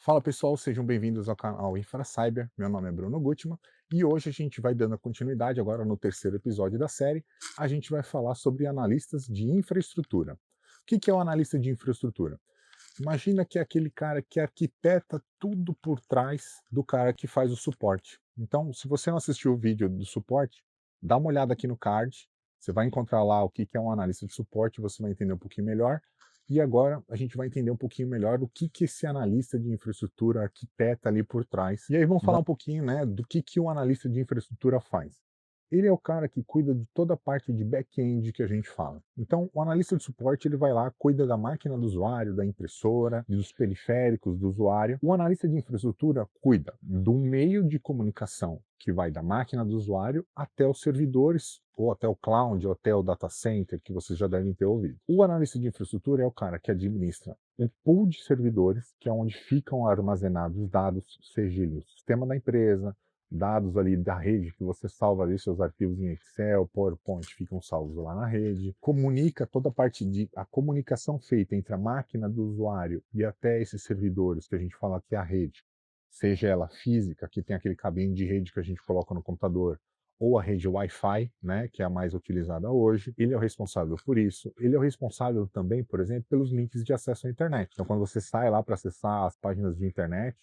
Fala pessoal, sejam bem-vindos ao canal InfraCyber. Meu nome é Bruno Gutmann e hoje a gente vai dando continuidade agora no terceiro episódio da série. A gente vai falar sobre analistas de infraestrutura. O que é um analista de infraestrutura? Imagina que é aquele cara que arquiteta tudo por trás do cara que faz o suporte. Então, se você não assistiu o vídeo do suporte, dá uma olhada aqui no card. Você vai encontrar lá o que é um analista de suporte, você vai entender um pouquinho melhor. E agora a gente vai entender um pouquinho melhor o que esse analista de infraestrutura arquiteta ali por trás. E aí vamos falar um pouquinho, né, do que o analista de infraestrutura faz. Ele é o cara que cuida de toda a parte de back-end que a gente fala. Então, o analista de suporte, ele vai lá, cuida da máquina do usuário, da impressora, dos periféricos do usuário. O analista de infraestrutura cuida do meio de comunicação que vai da máquina do usuário até os servidores, ou até o cloud, ou até o data center, que vocês já devem ter ouvido. O analista de infraestrutura é o cara que administra um pool de servidores, que é onde ficam armazenados os dados, seja ele o sistema da empresa, dados ali da rede que você salva ali seus arquivos em Excel, PowerPoint, ficam salvos lá na rede, comunica toda a parte de a comunicação feita entre a máquina do usuário e até esses servidores que a gente fala que é a rede, seja ela física, que tem aquele cabinho de rede que a gente coloca no computador, ou a rede Wi-Fi, né, que é a mais utilizada hoje, ele é o responsável por isso. Ele é o responsável também, por exemplo, pelos links de acesso à internet. Então, quando você sai lá para acessar as páginas de internet,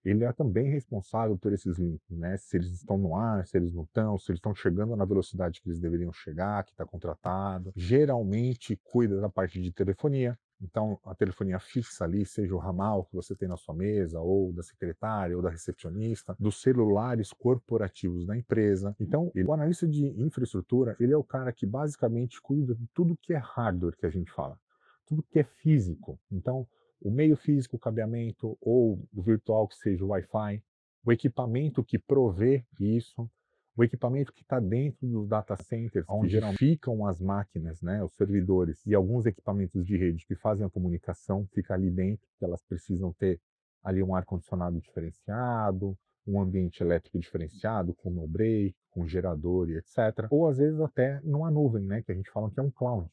ele é também responsável por esses links, né? Se eles estão no ar, se eles não estão, se eles estão chegando na velocidade que eles deveriam chegar, que está contratado. Geralmente cuida da parte de telefonia. Então, a telefonia fixa ali, seja o ramal que você tem na sua mesa, ou da secretária, ou da recepcionista, dos celulares corporativos da empresa. Então, o analista de infraestrutura, ele é o cara que basicamente cuida de tudo que é hardware que a gente fala, tudo que é físico. Então, o meio físico, o cabeamento, ou o virtual, que seja o Wi-Fi, o equipamento que provê isso, o equipamento que está dentro dos data centers, onde geralmente ficam as máquinas, né, os servidores, e alguns equipamentos de rede que fazem a comunicação, fica ali dentro, que elas precisam ter ali um ar-condicionado diferenciado, um ambiente elétrico diferenciado, com no break, com gerador e etc. Ou às vezes até numa nuvem, né, que a gente fala que é um cloud.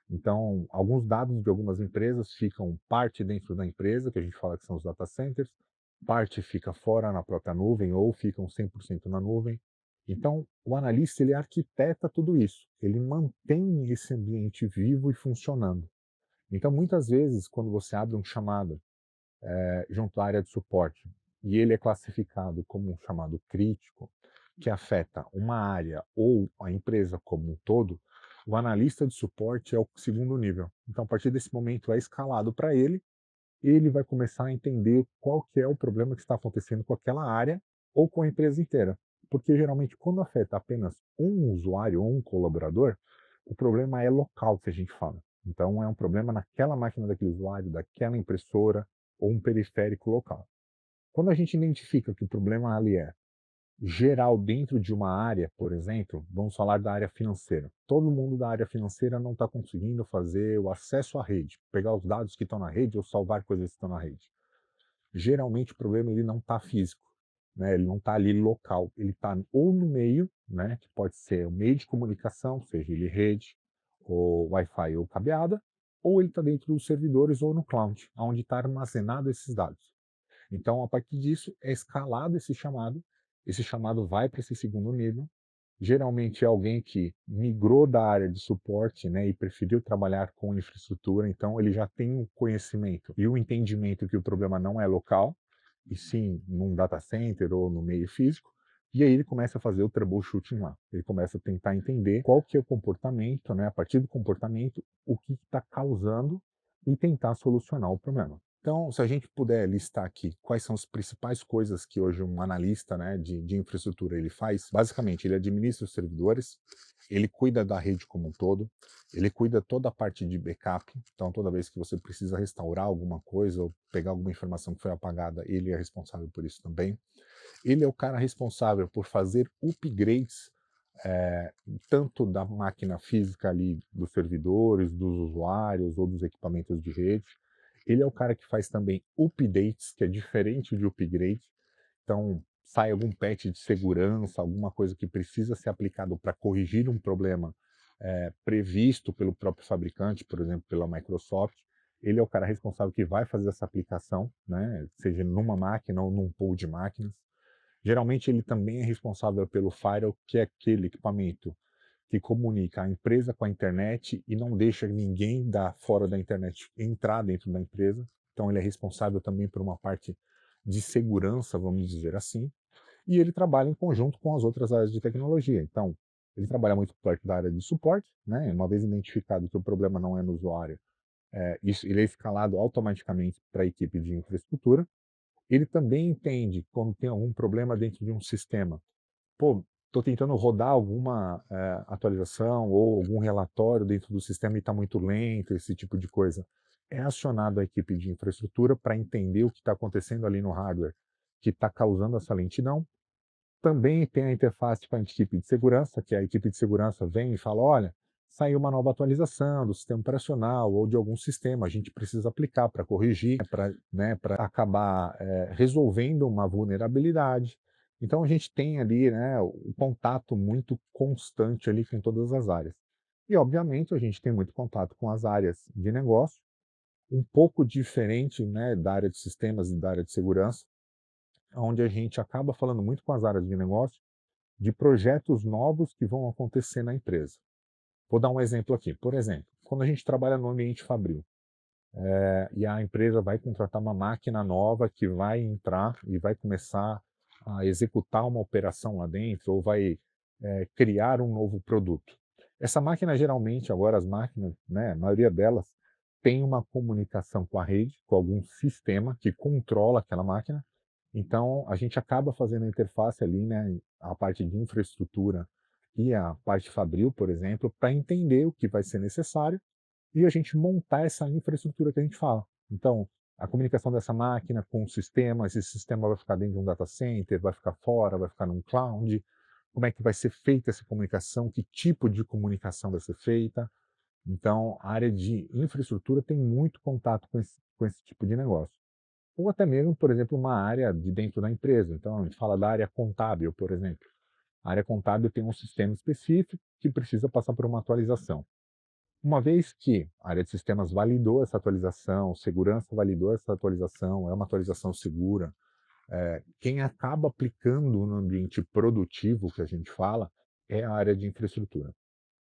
Então, alguns dados de algumas empresas ficam parte dentro da empresa, que a gente fala que são os data centers, parte fica fora na própria nuvem ou ficam 100% na nuvem. Então, o analista ele arquiteta tudo isso, ele mantém esse ambiente vivo e funcionando. Então, muitas vezes, quando você abre um chamado junto à área de suporte e ele é classificado como um chamado crítico, que afeta uma área ou a empresa como um todo, o analista de suporte é o segundo nível. Então, a partir desse momento, é escalado para ele vai começar a entender qual que é o problema que está acontecendo com aquela área ou com a empresa inteira. Porque geralmente, quando afeta apenas um usuário ou um colaborador, o problema é local, que a gente fala. Então, é um problema naquela máquina daquele usuário, daquela impressora ou um periférico local. Quando a gente identifica que o problema ali é geral dentro de uma área, por exemplo, vamos falar da área financeira. Todo mundo da área financeira não está conseguindo fazer o acesso à rede, pegar os dados que estão na rede ou salvar coisas que estão na rede. Geralmente o problema ele não está físico, né? Ele não está ali local, ele está ou no meio, né? Que pode ser o meio de comunicação, seja ele rede, ou Wi-Fi ou cabeada, ou ele está dentro dos servidores ou no cloud, onde está armazenado esses dados. Então, a partir disso, é escalado esse chamado vai para esse segundo nível. Geralmente é alguém que migrou da área de suporte, né, e preferiu trabalhar com infraestrutura, então ele já tem o conhecimento e o entendimento que o problema não é local, e sim num data center ou no meio físico, e aí ele começa a fazer o troubleshooting lá. Ele começa a tentar entender qual que é o comportamento, né, a partir do comportamento, o que está causando e tentar solucionar o problema. Então, se a gente puder listar aqui quais são as principais coisas que hoje um analista, né, de infraestrutura ele faz, basicamente ele administra os servidores, ele cuida da rede como um todo, ele cuida toda a parte de backup, então toda vez que você precisa restaurar alguma coisa ou pegar alguma informação que foi apagada, ele é responsável por isso também. Ele é o cara responsável por fazer upgrades eh, tanto da máquina física ali dos servidores, dos usuários ou dos equipamentos de rede. Ele é o cara que faz também updates, que é diferente de upgrade. Então, sai algum patch de segurança, alguma coisa que precisa ser aplicado para corrigir um problema previsto pelo próprio fabricante, por exemplo, pela Microsoft. ele é o cara responsável que vai fazer essa aplicação, né, seja numa máquina ou num pool de máquinas. Geralmente ele também é responsável pelo firewall, que é aquele equipamento que comunica a empresa com a internet e não deixa ninguém da fora da internet entrar dentro da empresa. Então ele é responsável também por uma parte de segurança, vamos dizer assim, e ele trabalha em conjunto com as outras áreas de tecnologia. Então, ele trabalha muito perto da área de suporte, né? Uma vez identificado que o problema não é no usuário, ele é escalado automaticamente para a equipe de infraestrutura. Ele também entende quando tem algum problema dentro de um sistema. Pô, estou tentando rodar alguma atualização ou algum relatório dentro do sistema e está muito lento, esse tipo de coisa. É acionado a equipe de infraestrutura para entender o que está acontecendo ali no hardware que está causando essa lentidão. Também tem a interface com a equipe de segurança, que a equipe de segurança vem e fala: olha, saiu uma nova atualização do sistema operacional ou de algum sistema, a gente precisa aplicar para corrigir, para, né, para acabar resolvendo uma vulnerabilidade. Então a gente tem ali, né, o contato muito constante ali com todas as áreas. E obviamente a gente tem muito contato com as áreas de negócio, um pouco diferente, né, da área de sistemas e da área de segurança, onde a gente acaba falando muito com as áreas de negócio de projetos novos que vão acontecer na empresa. Vou dar um exemplo aqui. Por exemplo, quando a gente trabalha no ambiente fabril, e a empresa vai contratar uma máquina nova que vai entrar e vai começar a executar uma operação lá dentro, ou vai criar um novo produto. Essa máquina, geralmente, agora as máquinas, né, a maioria delas, tem uma comunicação com a rede, com algum sistema que controla aquela máquina. Então, a gente acaba fazendo a interface ali, né, a parte de infraestrutura e a parte fabril, por exemplo, para entender o que vai ser necessário e a gente montar essa infraestrutura que a gente fala. Então, a comunicação dessa máquina com o sistema, esse sistema vai ficar dentro de um data center, vai ficar fora, vai ficar num cloud, como é que vai ser feita essa comunicação, que tipo de comunicação vai ser feita. Então, a área de infraestrutura tem muito contato com esse tipo de negócio. Ou até mesmo, por exemplo, uma área de dentro da empresa. Então, a gente fala da área contábil, por exemplo. A área contábil tem um sistema específico que precisa passar por uma atualização. Uma vez que a área de sistemas validou essa atualização, segurança validou essa atualização, é uma atualização segura, quem acaba aplicando no ambiente produtivo, que a gente fala, é a área de infraestrutura.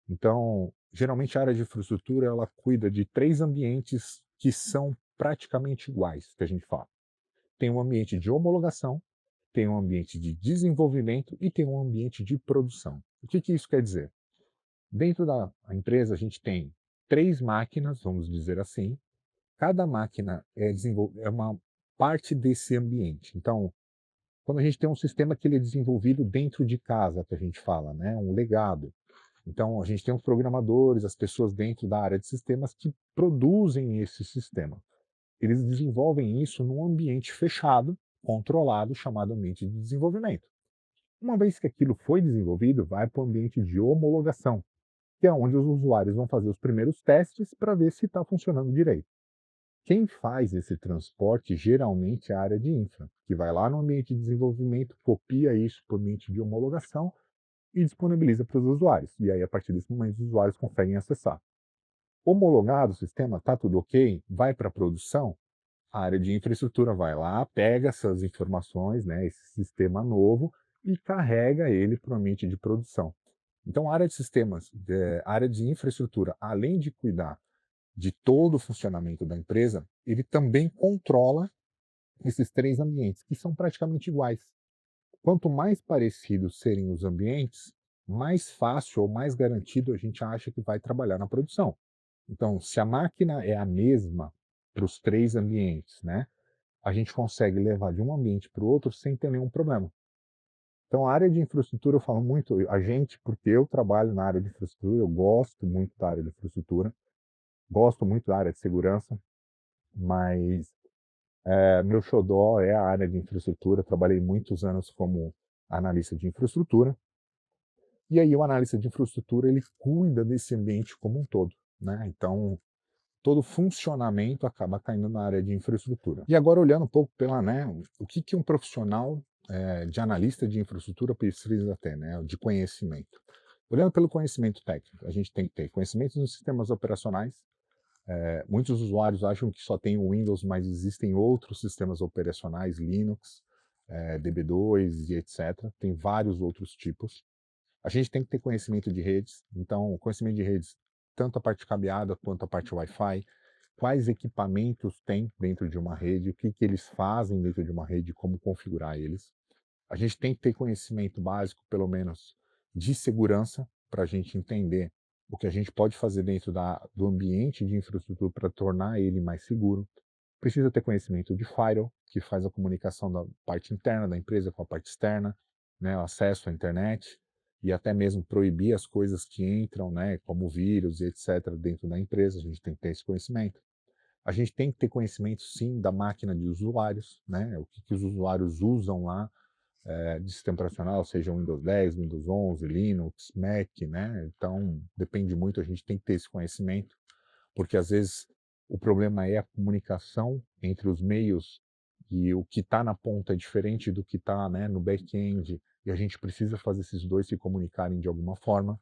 Então, geralmente a área de infraestrutura ela cuida de 3 ambientes que são praticamente iguais, que a gente fala. Tem um ambiente de homologação, tem um ambiente de desenvolvimento e tem um ambiente de produção. O que isso quer dizer? Dentro da empresa, a gente tem 3 máquinas, vamos dizer assim. Cada máquina é uma parte desse ambiente. Então, quando a gente tem um sistema que ele é desenvolvido dentro de casa, que a gente fala, né, um legado. Então, a gente tem os programadores, as pessoas dentro da área de sistemas que produzem esse sistema. Eles desenvolvem isso num ambiente fechado, controlado, chamado ambiente de desenvolvimento. Uma vez que aquilo foi desenvolvido, vai para o ambiente de homologação, que é onde os usuários vão fazer os primeiros testes para ver se está funcionando direito. Quem faz esse transporte geralmente é a área de infra, que vai lá no ambiente de desenvolvimento, copia isso para o ambiente de homologação e disponibiliza para os usuários. E aí, a partir desse momento, os usuários conseguem acessar. Homologado o sistema, está tudo ok, vai para a produção, a área de infraestrutura vai lá, pega essas informações, né, esse sistema novo, e carrega ele para o ambiente de produção. Então, a área de sistemas, a área de infraestrutura, além de cuidar de todo o funcionamento da empresa, ele também controla esses 3 ambientes, que são praticamente iguais. Quanto mais parecidos serem os ambientes, mais fácil ou mais garantido a gente acha que vai trabalhar na produção. Então, se a máquina é a mesma para os 3 ambientes, né, a gente consegue levar de um ambiente para o outro sem ter nenhum problema. Então, a área de infraestrutura eu falo muito a gente, porque eu trabalho na área de infraestrutura, eu gosto muito da área de infraestrutura, gosto muito da área de segurança, mas meu xodó é a área de infraestrutura. Trabalhei muitos anos como analista de infraestrutura, e aí o analista de infraestrutura ele cuida desse ambiente como um todo, né? Então, todo funcionamento acaba caindo na área de infraestrutura. E agora olhando um pouco pela, né, o que um profissional de analista de infraestrutura precisa ter, né, de conhecimento. Olhando pelo conhecimento técnico, a gente tem que ter conhecimento nos sistemas operacionais, Muitos usuários acham que só tem o Windows, mas existem outros sistemas operacionais, Linux, DB2 e etc. Tem vários outros tipos. A gente tem que ter conhecimento de redes, então conhecimento de redes, tanto a parte cabeada quanto a parte Wi-Fi, quais equipamentos tem dentro de uma rede, o que que eles fazem dentro de uma rede, como configurar eles. A gente tem que ter conhecimento básico, pelo menos, de segurança, para a gente entender o que a gente pode fazer dentro do ambiente de infraestrutura para tornar ele mais seguro. Precisa ter conhecimento de firewall, que faz a comunicação da parte interna da empresa com a parte externa, né, o acesso à internet, e até mesmo proibir as coisas que entram, né, como vírus e etc., dentro da empresa. A gente tem que ter esse conhecimento. A gente tem que ter conhecimento, sim, da máquina de usuários, né, o que, que os usuários usam lá, de sistema operacional, seja Windows 10, Windows 11, Linux, Mac, né? Então, depende muito, a gente tem que ter esse conhecimento, porque às vezes o problema é a comunicação entre os meios e o que está na ponta é diferente do que está, né, no back-end, e a gente precisa fazer esses dois se comunicarem de alguma forma.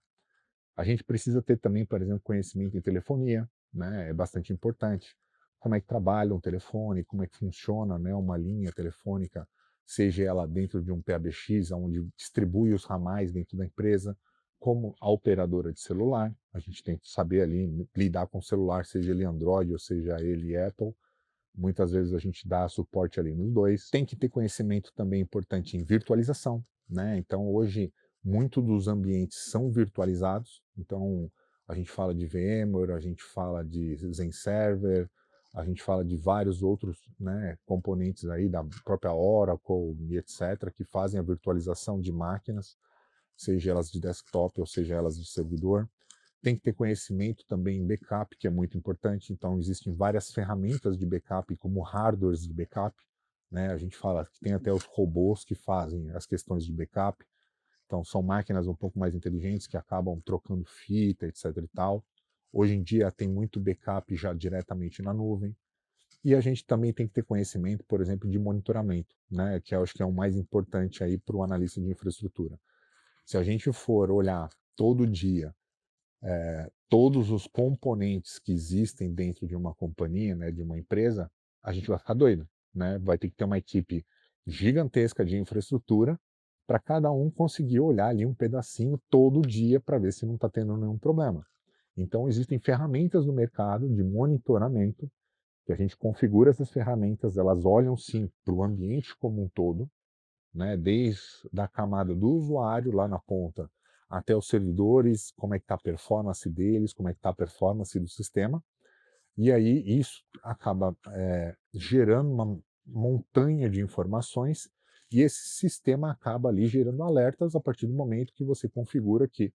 A gente precisa ter também, por exemplo, conhecimento em telefonia, né? É bastante importante. Como é que trabalha um telefone, como é que funciona, né, uma linha telefônica, seja ela dentro de um PABX, onde distribui os ramais dentro da empresa, como a operadora de celular. A gente tem que saber ali lidar com o celular, seja ele Android ou seja ele Apple. Muitas vezes a gente dá suporte ali nos dois. Tem que ter conhecimento também importante em virtualização, né? Então hoje muito dos ambientes são virtualizados. Então a gente fala de VMware, a gente fala de Zen Server, a gente fala de vários outros, né, componentes aí da própria Oracle e etc, que fazem a virtualização de máquinas, seja elas de desktop ou seja elas de servidor. Tem que ter conhecimento também em backup, que é muito importante. Então, existem várias ferramentas de backup, como hardwares de backup, né? A gente fala que tem até os robôs que fazem as questões de backup. Então, são máquinas um pouco mais inteligentes que acabam trocando fita, etc e tal. Hoje em dia tem muito backup já diretamente na nuvem. E a gente também tem que ter conhecimento, por exemplo, de monitoramento, né? Que eu acho que é o mais importante aí para o analista de infraestrutura. Se a gente for olhar todo dia todos os componentes que existem dentro de uma companhia, né, de uma empresa, a gente vai ficar doido, né? Vai ter que ter uma equipe gigantesca de infraestrutura para cada um conseguir olhar ali um pedacinho todo dia para ver se não está tendo nenhum problema. Então, existem ferramentas no mercado de monitoramento, que a gente configura essas ferramentas, elas olham sim para o ambiente como um todo, né, desde a camada do usuário lá na ponta até os servidores, como é que está a performance deles, como é que está a performance do sistema, e aí isso acaba gerando uma montanha de informações e esse sistema acaba ali gerando alertas a partir do momento que você configura que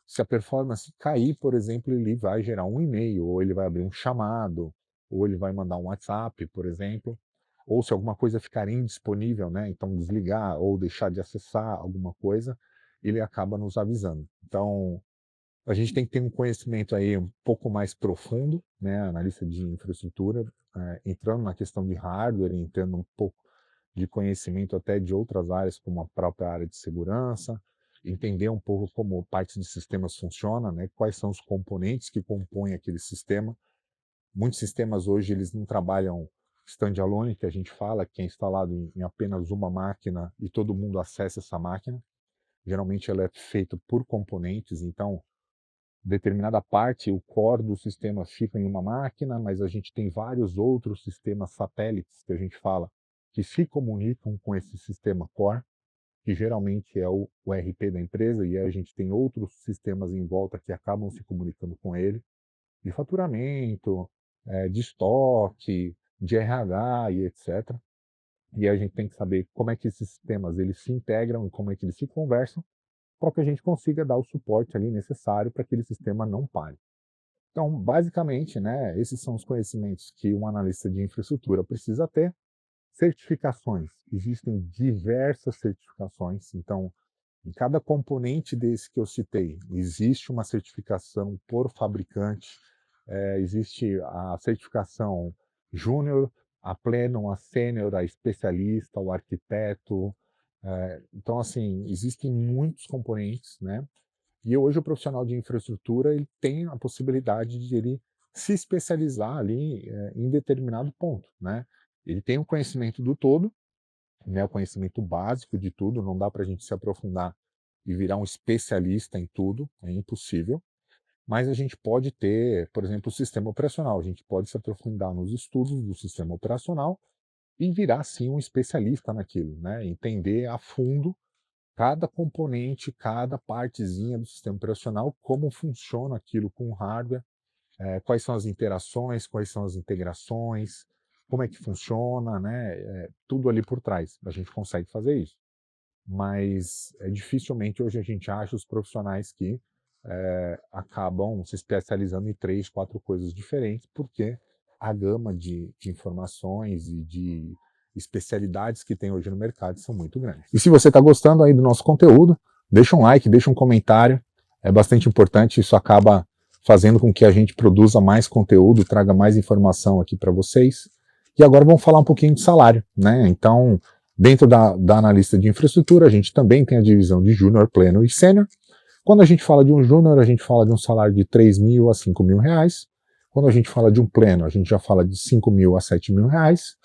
se a performance cair, por exemplo, ele vai gerar um e-mail, ou ele vai abrir um chamado, ou ele vai mandar um WhatsApp, por exemplo, ou se alguma coisa ficar indisponível, né, então desligar ou deixar de acessar alguma coisa, ele acaba nos avisando. Então, a gente tem que ter um conhecimento aí um pouco mais profundo, né, analista de infraestrutura, entrando na questão de hardware, entrando um pouco de conhecimento até de outras áreas, como a própria área de segurança, entender um pouco como parte de sistemas funciona, né, quais são os componentes que compõem aquele sistema. Muitos sistemas hoje eles não trabalham standalone, que a gente fala, que é instalado em apenas uma máquina e todo mundo acessa essa máquina. Geralmente ela é feita por componentes, então determinada parte, o core do sistema fica em uma máquina, mas a gente tem vários outros sistemas satélites, que a gente fala, que se comunicam com esse sistema core, que geralmente é o ERP da empresa, e aí a gente tem outros sistemas em volta que acabam se comunicando com ele, de faturamento, de estoque, de RH e etc. E a gente tem que saber como é que esses sistemas eles se integram e como é que eles se conversam, para que a gente consiga dar o suporte ali necessário para que aquele sistema não pare. Então, basicamente, né, esses são os conhecimentos que um analista de infraestrutura precisa ter. Certificações, existem diversas certificações, então, em cada componente desse que eu citei, existe uma certificação por fabricante, existe a certificação júnior, a pleno, a sênior, a especialista, o arquiteto, então, assim, existem muitos componentes, né, e hoje o profissional de infraestrutura ele tem a possibilidade de ele se especializar ali em determinado ponto, né? Ele tem o conhecimento do todo, né, o conhecimento básico de tudo, não dá para a gente se aprofundar e virar um especialista em tudo, é impossível, mas a gente pode ter, por exemplo, o sistema operacional, a gente pode se aprofundar nos estudos do sistema operacional e virar, sim, um especialista naquilo, né, entender a fundo cada componente, cada partezinha do sistema operacional, como funciona aquilo com o hardware, quais são as interações, quais são as integrações, como é que funciona, né, tudo ali por trás. A gente consegue fazer isso. Mas dificilmente hoje a gente acha os profissionais que acabam se especializando em 3, 4 coisas diferentes, porque a gama de informações e de especialidades que tem hoje no mercado são muito grandes. E se você está gostando aí do nosso conteúdo, deixa um like, deixa um comentário, é bastante importante, isso acaba fazendo com que a gente produza mais conteúdo, traga mais informação aqui para vocês. E agora vamos falar um pouquinho de salário, né? Então, dentro da analista de infraestrutura, a gente também tem a divisão de júnior, pleno e sênior. Quando a gente fala de um júnior, a gente fala de um salário de 3 mil a 5 mil reais. Quando a gente fala de um pleno, a gente já fala de 5 mil a 7 mil reais.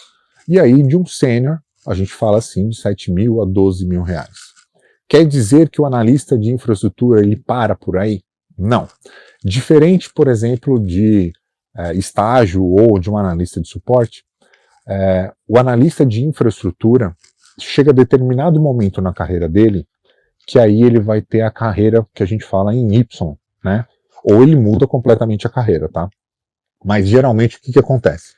E aí, de um sênior, a gente fala assim de 7 mil a 12 mil reais. Quer dizer que o analista de infraestrutura ele para por aí? Não. Diferente, por exemplo, de estágio ou de um analista de suporte, o analista de infraestrutura chega a determinado momento na carreira dele que aí ele vai ter a carreira que a gente fala em Y, né? Ou ele muda completamente a carreira, tá? Mas geralmente o que acontece?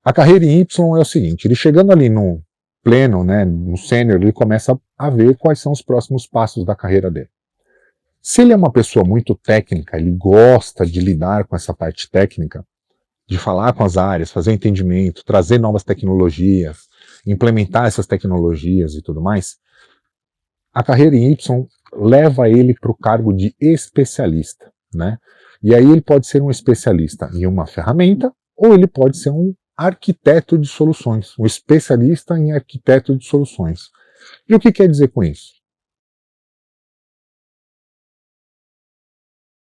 A carreira em Y é o seguinte, ele chegando ali no pleno, né, no sênior, ele começa a ver quais são os próximos passos da carreira dele. Se ele é uma pessoa muito técnica, ele gosta de lidar com essa parte técnica, de falar com as áreas, fazer entendimento, trazer novas tecnologias, implementar essas tecnologias e tudo mais, a carreira em Y leva ele para o cargo de especialista, né? E aí ele pode ser um especialista em uma ferramenta ou ele pode ser um arquiteto de soluções, um especialista em arquiteto de soluções. E o que quer dizer com isso?